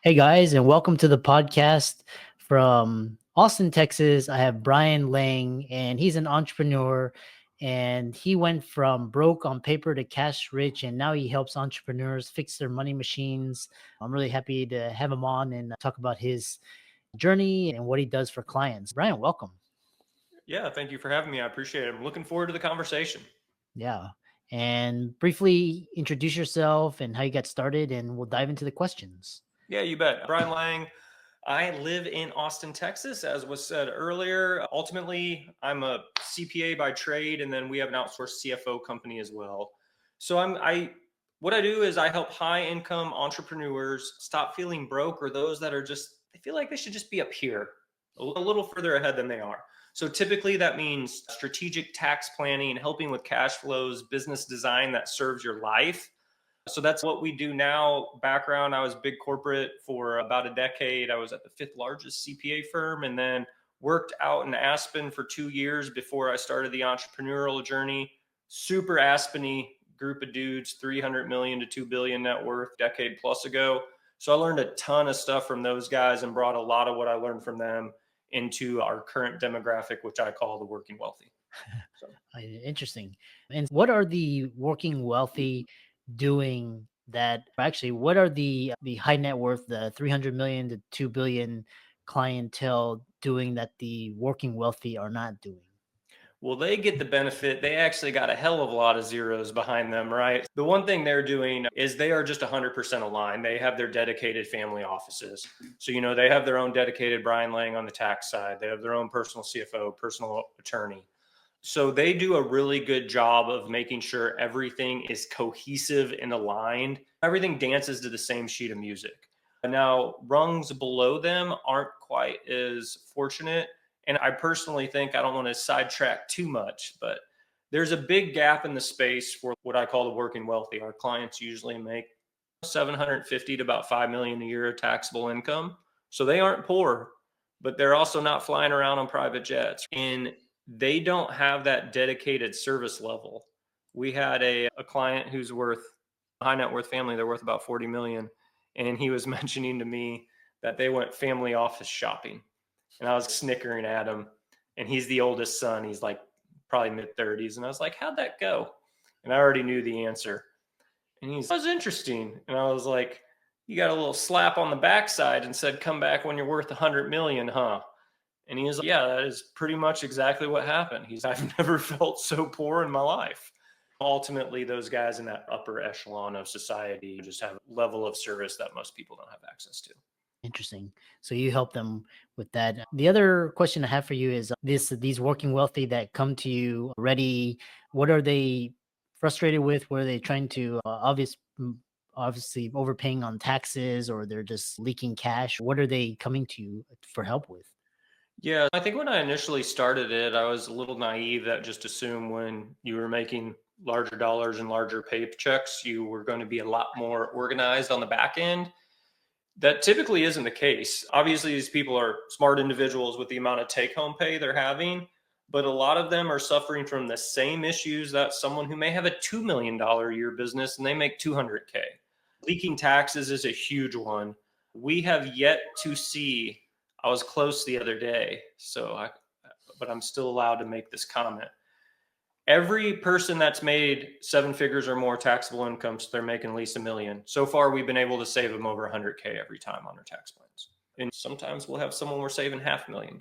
Hey guys, and welcome to the podcast from Austin, Texas. I have Brian Lang, and he's an entrepreneur. And he went from broke on paper to cash rich, and now he helps entrepreneurs fix their money machines. I'm really happy to have him on and talk about his journey and what he does for clients. Brian, welcome. Yeah, thank you for having me. I appreciate it. I'm looking forward to the conversation. Yeah. And briefly introduce yourself and how you got started, and we'll dive into the questions. Yeah, you bet. Brian Lang. I live in Austin, Texas, as was said earlier. Ultimately, I'm a CPA by trade, and then we have an outsourced CFO company as well. So what I do is I help high income entrepreneurs stop feeling broke, or those that are just they feel like they should just be up here a little further ahead than they are. So typically that means strategic tax planning, helping with cash flows, business design that serves your life. So that's what we do now. Background, I was big corporate for about a decade. I was at the fifth largest CPA firm and then worked out in Aspen for 2 years before I started the entrepreneurial journey. Super Aspeny group of dudes, 300 million to 2 billion net worth, decade plus ago. So I learned a ton of stuff from those guys and brought a lot of what I learned from them into our current demographic, which I call the working wealthy. So Interesting. And what are the working wealthy doing that actually what are the high net worth, the 300 million to 2 billion clientele doing that the working wealthy are not doing? well, they get the benefit. They actually got a hell of a lot of zeros behind them, right? The one thing they're doing is they are just 100% aligned. They have their dedicated family offices. So, they have their own dedicated Brian Lang on the tax side. They have their own personal CFO, personal attorney. So they do a really good job of making sure everything is cohesive and aligned. Everything dances to the same sheet of music. Now, rungs below them aren't quite as fortunate. And I personally think I don't want to sidetrack too much, but there's a big gap in the space for what I call the working wealthy. Our clients usually make 750 to about 5 million a year of taxable income. So they aren't poor, but they're also not flying around on private jets. And they don't have that dedicated service level. We had a client who's worth a high net worth family, they're worth about 40 million. And he was mentioning to me that they went family office shopping. And I was snickering at him. And he's the oldest son. He's like probably mid 30s. And I was like, how'd that go? And I already knew the answer. And that was interesting. And I was like, you got a little slap on the backside and said, come back when you're worth 100 million, huh? And he was like, yeah, that is pretty much exactly what happened. I've never felt so poor in my life. Ultimately, those guys in that upper echelon of society just have a level of service that most people don't have access to. Interesting. So you help them with that. The other question I have for you is these working wealthy that come to you ready, what are they frustrated with? What are they trying to obviously overpaying on taxes, or they're just leaking cash? What are they coming to you for help with? Yeah, I think when I initially started it, I was a little naive that just assumed when you were making larger dollars and larger paychecks, you were going to be a lot more organized on the back end. That typically isn't the case. Obviously, these people are smart individuals with the amount of take home pay they're having, but a lot of them are suffering from the same issues that someone who may have a $2 million a year business and they make 200K. Leaking taxes is a huge one. We have yet to see, I was close the other day, but I'm still allowed to make this comment. Every person that's made seven figures or more taxable income, so they're making at least a million. So far, we've been able to save them over 100K every time on their tax plans. And sometimes we'll have someone we're saving $500,000.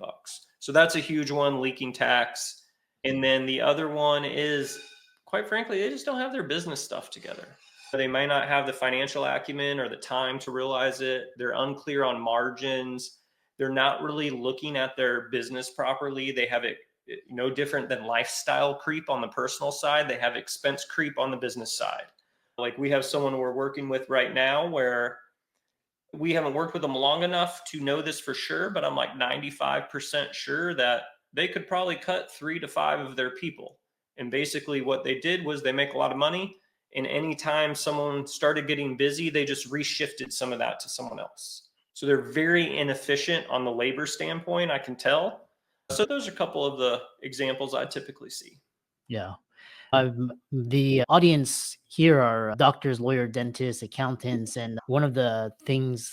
So that's a huge one, leaking tax. And then the other one is, quite frankly, they just don't have their business stuff together. They may not have the financial acumen or the time to realize it. They're unclear on margins. They're not really looking at their business properly. They have it no different than lifestyle creep on the personal side. They have expense creep on the business side. Like we have someone we're working with right now where we haven't worked with them long enough to know this for sure, but I'm like 95% sure that they could probably cut 3 to 5 of their people. And basically what they did was they make a lot of money. And anytime someone started getting busy, they just reshifted some of that to someone else. So they're very inefficient on the labor standpoint, I can tell. So those are a couple of the examples I typically see. Yeah. The audience here are doctors, lawyer, dentists, accountants, and one of the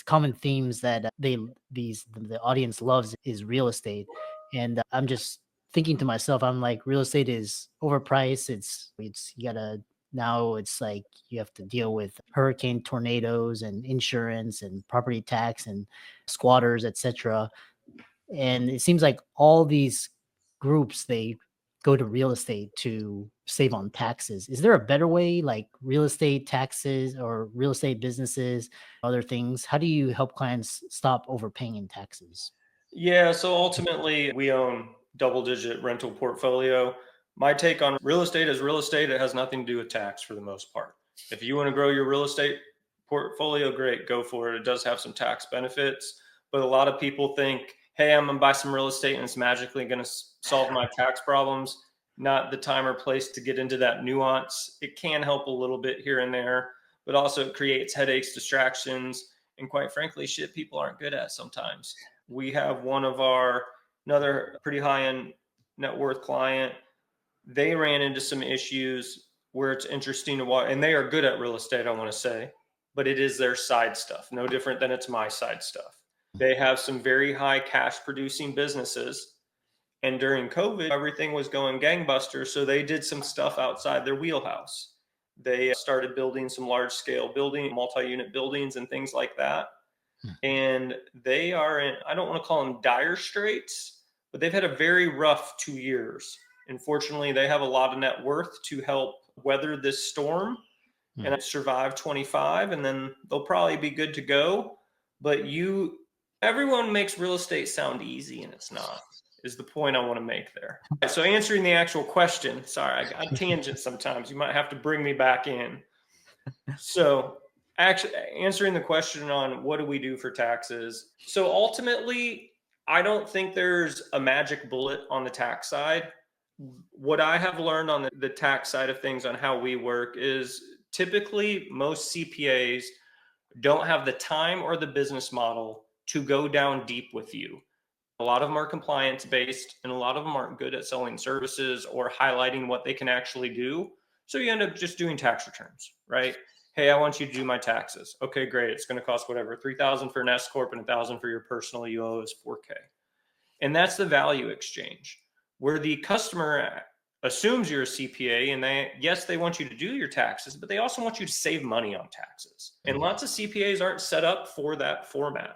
common themes that the audience loves is real estate. And I'm just thinking to myself, I'm like, real estate is overpriced. It's you gotta now. It's like you have to deal with hurricane, tornadoes, and insurance, and property tax, and squatters, etc. And it seems like all these groups, they go to real estate to save on taxes. Is there a better way, like real estate taxes or real estate businesses, other things? How do you help clients stop overpaying in taxes? Yeah, so ultimately we own double-digit rental portfolio. My take on real estate is real estate. It has nothing to do with tax for the most part. If you want to grow your real estate portfolio, great, go for it. It does have some tax benefits, but a lot of people think, hey, I'm gonna buy some real estate and it's magically gonna solve my tax problems. Not the time or place to get into that nuance. It can help a little bit here and there, but also it creates headaches, distractions, and quite frankly, shit people aren't good at sometimes. We have another pretty high end net worth client. They ran into some issues where it's interesting to watch, and they are good at real estate, I want to say, but it is their side stuff, no different than it's my side stuff. They have some very high cash producing businesses. And during COVID, everything was going gangbusters. So they did some stuff outside their wheelhouse. They started building some large scale multi unit buildings and things like that. And they are in, I don't want to call them dire straits, but they've had a very rough 2 years. Unfortunately, they have a lot of net worth to help weather this storm and survive 25, and then they'll probably be good to go. But everyone makes real estate sound easy, and it's not, is the point I want to make there. So answering the actual question, sorry, I tangent sometimes. You might have to bring me back in. So actually answering the question on what do we do for taxes. So ultimately, I don't think there's a magic bullet on the tax side. What I have learned on the tax side of things on how we work is typically most CPAs don't have the time or the business model to go down deep with you. A lot of them are compliance based, and a lot of them aren't good at selling services or highlighting what they can actually do. So you end up just doing tax returns, right? Hey, I want you to do my taxes. Okay, great. It's going to cost whatever, 3,000 for an S corp and 1,000 for your personal. You owe us 4K, and that's the value exchange where the customer assumes you're a CPA, and they want you to do your taxes, but they also want you to save money on taxes. And lots of CPAs aren't set up for that format.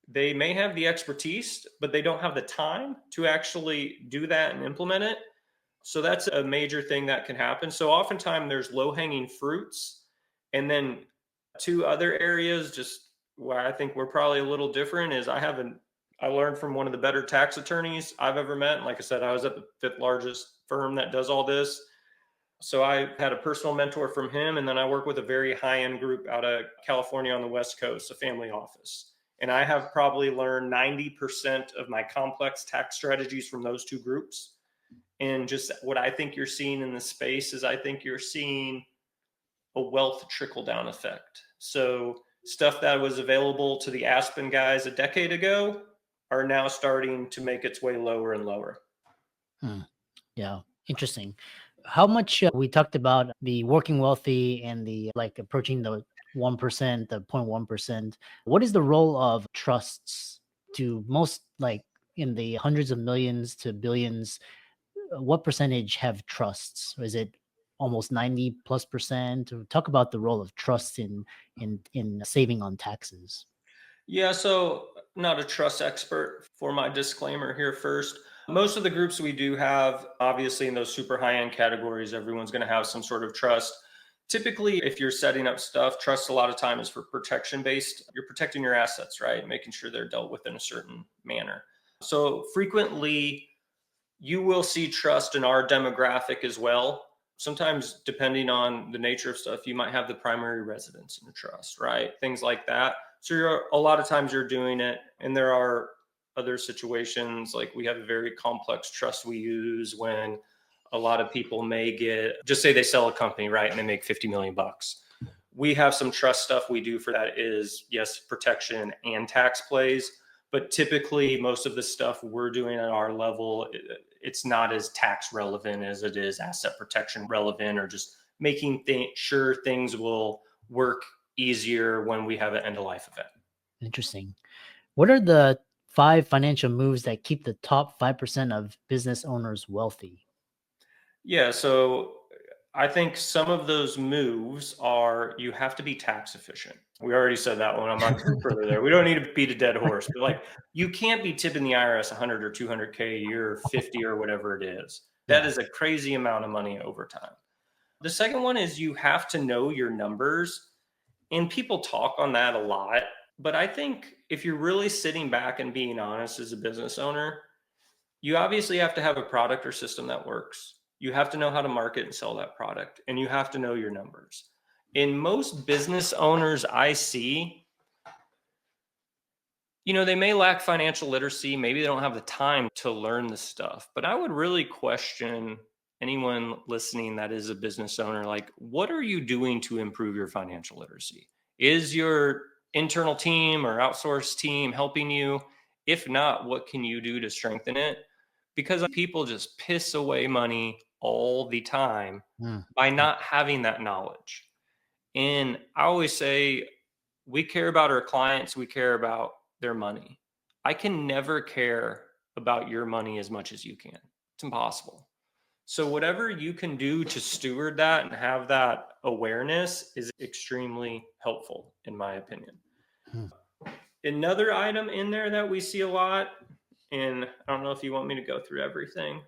They may have the expertise, but they don't have the time to actually do that and implement it. So that's a major thing that can happen. So oftentimes there's low hanging fruits. And then two other areas, just where I think we're probably a little different, is I learned from one of the better tax attorneys I've ever met. And like I said, I was at the fifth largest firm that does all this. So I had a personal mentor from him. And then I work with a very high end group out of California on the West Coast, a family office. And I have probably learned 90% of my complex tax strategies from those two groups. And just what I think you're seeing in the space is I think you're seeing a wealth trickle down effect. So stuff that was available to the Aspen guys a decade ago are now starting to make its way lower and lower. Yeah, interesting. How much we talked about the working wealthy and the like approaching the 1%, the 0.1%. What is the role of trusts to most, like in the hundreds of millions to billions? What percentage have trusts? Is it almost 90 plus percent? Talk about the role of trusts in saving on taxes. Yeah, so not a trust expert for my disclaimer here first. Most of the groups we do have, obviously in those super high end categories, everyone's going to have some sort of trust. Typically, if you're setting up stuff, trust a lot of time is for protection based. You're protecting your assets, right? Making sure they're dealt with in a certain manner. So frequently, you will see trust in our demographic as well. Sometimes, depending on the nature of stuff, you might have the primary residence in the trust, right? Things like that. So a lot of times you're doing it, and there are other situations like we have a very complex trust we use when a lot of people may just say they sell a company, right, and they make 50 million bucks. We have some trust stuff we do for that is, yes, protection and tax plays, But typically, most of the stuff we're doing at our level, it's not as tax relevant as it is asset protection relevant, or just making sure things will work easier when we have an end of life event. Interesting. What are the 5 financial moves that keep the top 5% of business owners wealthy? Yeah, so I think some of those moves are, you have to be tax efficient. We already said that one. I'm not going further there. We don't need to beat a dead horse, but like, you can't be tipping the IRS 100 or 200K a year, or 50 or whatever it is. That Yeah. is a crazy amount of money over time. The second one is, you have to know your numbers, and people talk on that a lot. But I think if you're really sitting back and being honest as a business owner, you obviously have to have a product or system that works. You have to know how to market and sell that product, and you have to know your numbers. In most business owners I see, they may lack financial literacy. Maybe they don't have the time to learn this stuff. But I would really question anyone listening that is a business owner, like, what are you doing to improve your financial literacy? Is your internal team or outsourced team helping you? If not, what can you do to strengthen it? Because people just piss away money all the time Mm. by not having that knowledge. And I always say, we care about our clients, we care about their money. I can never care about your money as much as you can. It's impossible. So, whatever you can do to steward that and have that awareness is extremely helpful, in my opinion. Mm. Another item in there that we see a lot, and I don't know if you want me to go through everything,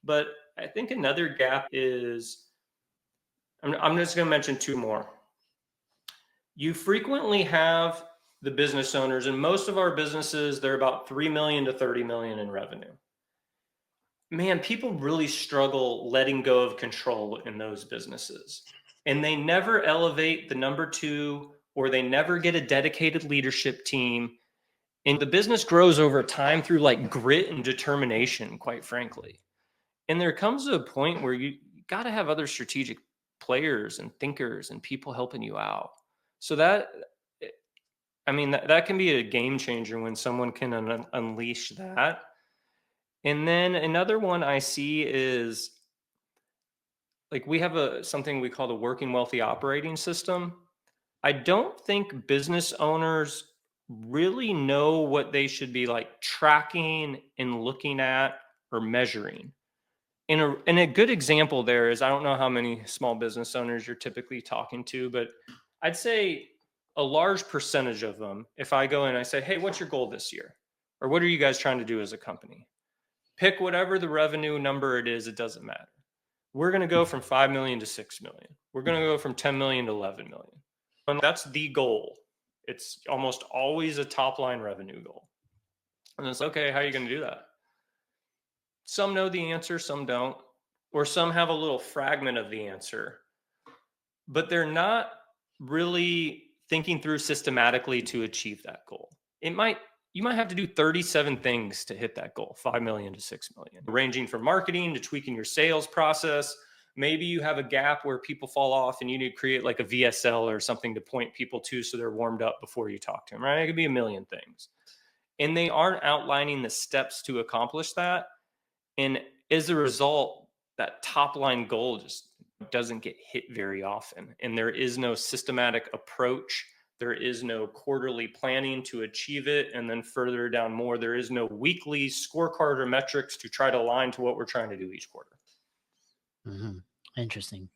but I think another gap is, I'm just going to mention two more. You frequently have the business owners, and most of our businesses, they're about 3 million to 30 million in revenue. Man, people really struggle letting go of control in those businesses. And they never elevate the number two, or they never get a dedicated leadership team. And the business grows over time through like grit and determination, quite frankly. And there comes a point where you got to have other strategic players and thinkers and people helping you out. So that, I mean, that can be a game changer when someone can unleash that. And then another one I see is, like, we have something we call the working wealthy operating system. I don't think business owners really know what they should be like tracking and looking at or measuring. And a good example there is, I don't know how many small business owners you're typically talking to, but I'd say a large percentage of them, if I go in and I say, hey, what's your goal this year? Or what are you guys trying to do as a company? Pick whatever the revenue number it is, it doesn't matter. We're going to go from 5 million to 6 million. We're going to go from 10 million to 11 million. And that's the goal. It's almost always a top line revenue goal. And it's okay, how are you going to do that? Some know the answer, some don't, or some have a little fragment of the answer, but they're not really thinking through systematically to achieve that goal. You might have to do 37 things to hit that goal, 5 million to 6 million, ranging from marketing to tweaking your sales process. Maybe you have a gap where people fall off and you need to create like a VSL or something to point people to so they're warmed up before you talk to them, right? It could be a million things. And they aren't outlining the steps to accomplish that. And as a result, that top line goal just doesn't get hit very often. And there is no systematic approach. There is no quarterly planning to achieve it. And then further down more, there is no weekly scorecard or metrics to try to align to what we're trying to do each quarter. Mhm. Interesting.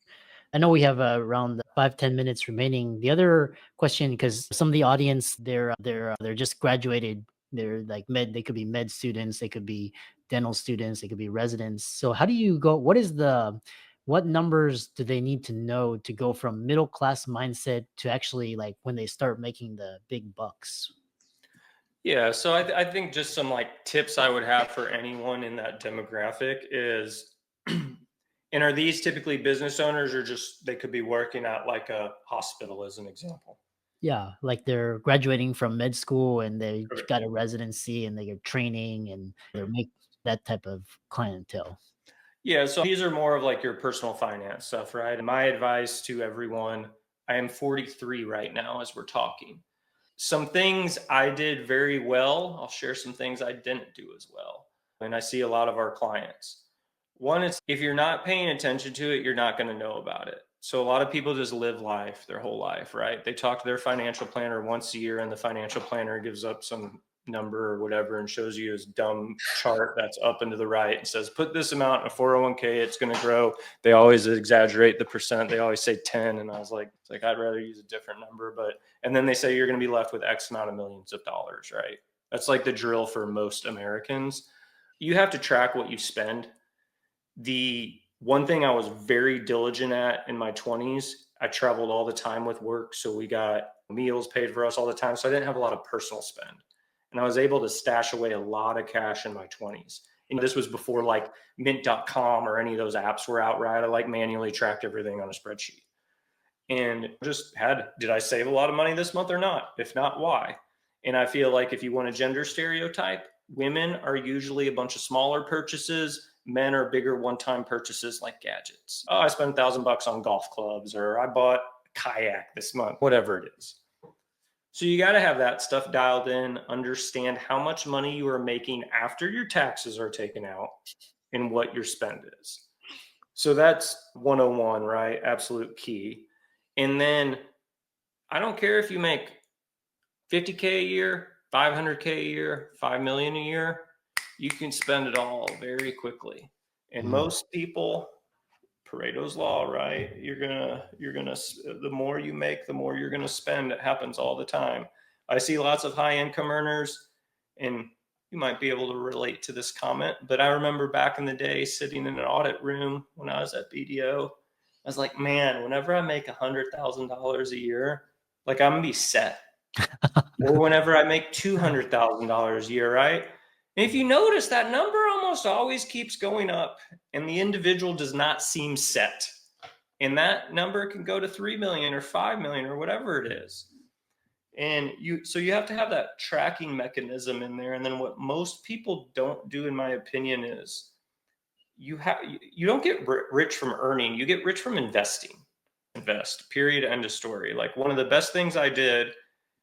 I know we have around 5-10 minutes remaining. The other question, because some of the audience, they're just graduated. They're like med. They could be med students. They could be dental students. They could be residents. So how do you go? What numbers do they need to know to go from middle class mindset to actually like when they start making the big bucks? Yeah, so I think just some like tips I would have for anyone in that demographic is, and are these typically business owners, or just they could be working at like a hospital as an example? Yeah, like they're graduating from med school and they Perfect. got a residency and they get training and they're make that type of clientele. Yeah, so these are more of like your personal finance stuff, right? And my advice to everyone, I am 43 right now as we're talking. Some things I did very well. I'll share some things I didn't do as well. And I see a lot of our clients. One is if you're not paying attention to it, you're not going to know about it. So a lot of people just live life their whole life, right? They talk to their financial planner once a year, and the financial planner gives up some number or whatever and shows you this dumb chart that's up and to the right and says, put this amount in a 401k, it's going to grow. They always exaggerate the percent. They always say 10. And I was like, I'd rather use a different number. And then they say you're going to be left with X amount of millions of dollars, right? That's like the drill for most Americans. You have to track what you spend. The one thing I was very diligent at in my 20s, I traveled all the time with work. So we got meals paid for us all the time. So I didn't have a lot of personal spend. And I was able to stash away a lot of cash in my 20s. And this was before like mint.com or any of those apps were out, right? I like manually tracked everything on a spreadsheet and just did I save a lot of money this month or not? If not, why? And I feel like if you want a gender stereotype, women are usually a bunch of smaller purchases. Men are bigger one-time purchases like gadgets. Oh, I spent $1,000 on golf clubs, or I bought a kayak this month, whatever it is. So you got to have that stuff dialed in, understand how much money you are making after your taxes are taken out and what your spend is. So that's 101, right? Absolute key. And then I don't care if you make 50K a year, 500K a year, 5 million a year, you can spend it all very quickly. And most people, Pareto's law, right? The more you make, the more you're going to spend. It happens all the time. I see lots of high income earners, and you might be able to relate to this comment, but I remember back in the day sitting in an audit room when I was at BDO. I was like, man, whenever I make $100,000 a year, like I'm gonna be set. Or whenever I make $200,000 a year, right? And if you notice, that number almost always keeps going up, and the individual does not seem set. And that number can go to 3 million or 5 million or whatever it is. And so you have to have that tracking mechanism in there. And then what most people don't do, in my opinion, is you don't get rich from earning, you get rich from investing. Invest, period, end of story. Like one of the best things I did,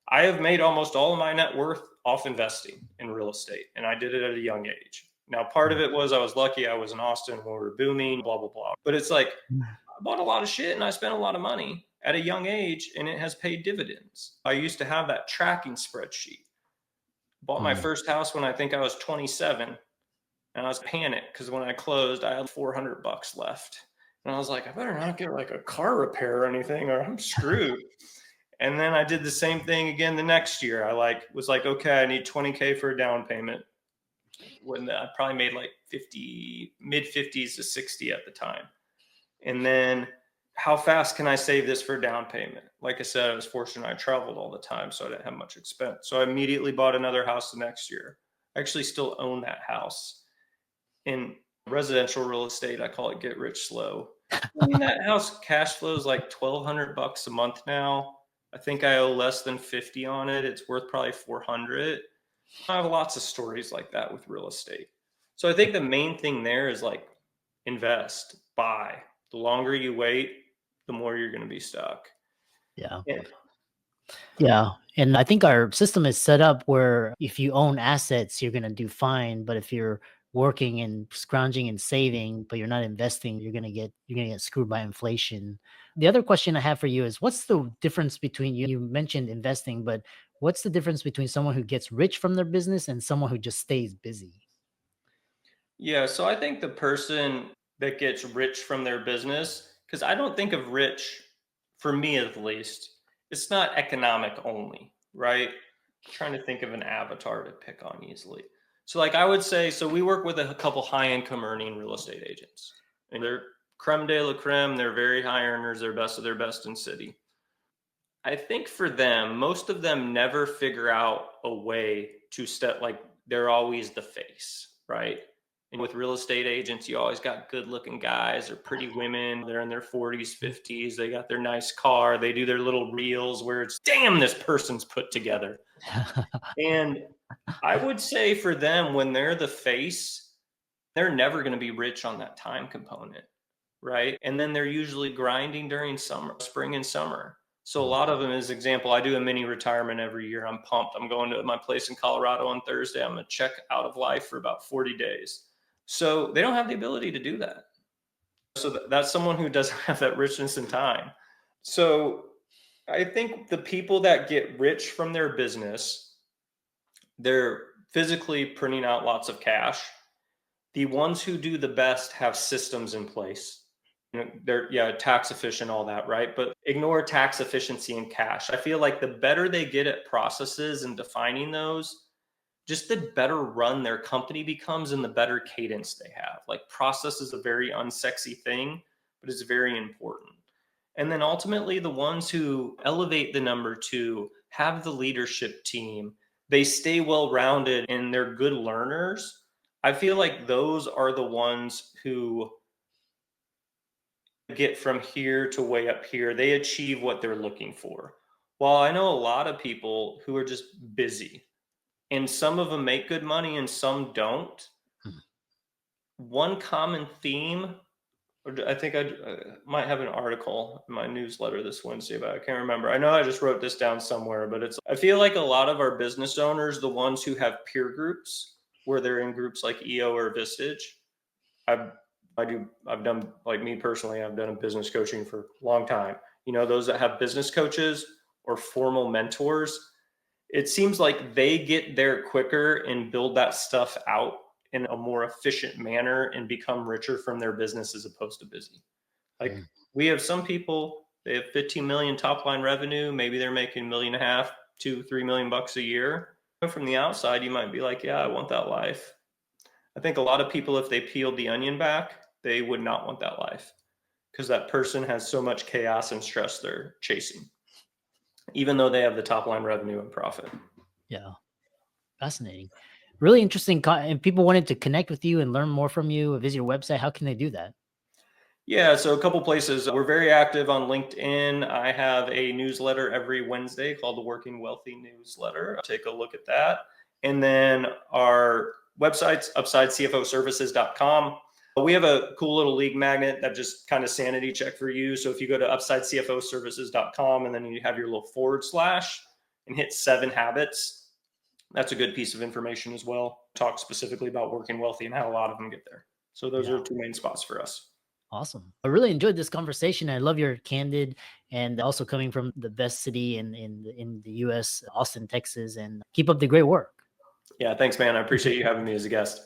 I have made almost all of my net worth off investing in real estate, and I did it at a young age. Now, part of it was I was lucky. I was in Austin when we were booming, blah, blah, blah. But it's like I bought a lot of shit and I spent a lot of money at a young age, and it has paid dividends. I used to have that tracking spreadsheet. Bought my first house when I think I was 27, and I was panicked because when I closed, I had $400 left. And I was like, I better not get like a car repair or anything, or I'm screwed. And then I did the same thing again the next year. I was like, okay, I need 20K for a down payment. When I probably made like 50, mid 50s to 60 at the time. And then how fast can I save this for a down payment? Like I said, I was fortunate. I traveled all the time, so I didn't have much expense. So I immediately bought another house the next year. I actually still own that house. In residential real estate, I call it get rich slow. I mean, that house cash flows like $1,200 a month now. I think I owe less than 50 on it. It's worth probably 400. I have lots of stories like that with real estate. So I think the main thing there is like invest, buy. The longer you wait, the more you're going to be stuck. Yeah. Yeah. Yeah. And I think our system is set up where if you own assets, you're going to do fine. But if you're working and scrounging and saving, but you're not investing, you're going to get screwed by inflation. The other question I have for you is what's the difference between you mentioned investing, but what's the difference between someone who gets rich from their business and someone who just stays busy? Yeah, so I think the person that gets rich from their business, because I don't think of rich, for me at least, it's not economic only, right? Trying to think of an avatar to pick on easily. So, like I would say, so we work with a couple high income earning real estate agents, and they're creme de la creme. They're very high earners. They're best of their best in city. I think for them, most of them never figure out a way to step like they're always the face, right? And with real estate agents, you always got good looking guys or pretty women. They're in their 40s, 50s. They got their nice car. They do their little reels where it's, damn, this person's put together. And I would say for them, when they're the face, they're never going to be rich on that time component, right? And then they're usually grinding during summer, spring and summer. So a lot of them, as example, I do a mini retirement every year. I'm pumped. I'm going to my place in Colorado on Thursday. I'm going to check out of life for about 40 days. So they don't have the ability to do that. So that's someone who doesn't have that richness in time. So I think the people that get rich from their business, they're physically printing out lots of cash. The ones who do the best have systems in place. They're tax efficient, all that, right? But ignore tax efficiency and cash. I feel like the better they get at processes and defining those, just the better run their company becomes and the better cadence they have. Like process is a very unsexy thing, but it's very important. And then ultimately, the ones who elevate the number two, have the leadership team, they stay well rounded and they're good learners. I feel like those are the ones who get from here to way up here. They achieve what they're looking for. While I know a lot of people who are just busy, and some of them make good money and some don't. Hmm. One common theme, or I think I might have an article in my newsletter this Wednesday, but I can't remember. I know I just wrote this down somewhere, but I feel like a lot of our business owners, the ones who have peer groups where they're in groups like EO or Vistage, I've done, like me personally, I've done a business coaching for a long time. Those that have business coaches or formal mentors, it seems like they get there quicker and build that stuff out in a more efficient manner and become richer from their business as opposed to busy. Like we have some people, they have 15 million top line revenue. Maybe they're making $1.5 million, 2-3 million bucks a year. From the outside, you might be like, yeah, I want that life. I think a lot of people, if they peeled the onion back, they would not want that life because that person has so much chaos and stress they're chasing, even though they have the top line revenue and profit. Yeah. Fascinating. Really interesting. And people wanted to connect with you and learn more from you, visit your website. How can they do that? Yeah, so a couple places. We're very active on LinkedIn. I have a newsletter every Wednesday called the Working Wealthy Newsletter. Take a look at that. And then our website's upsidecfoservices.com. We have a cool little league magnet that just kind of sanity check for you. So if you go to upsidecfoservices.com and then you have your little / and hit 7 habits, that's a good piece of information as well. Talk specifically about working wealthy and how a lot of them get there. So those are 2 main spots for us. Awesome. I really enjoyed this conversation. I love your candid and also coming from the best city in the US, Austin, Texas, and keep up the great work. Yeah, thanks, man. I appreciate you having me as a guest.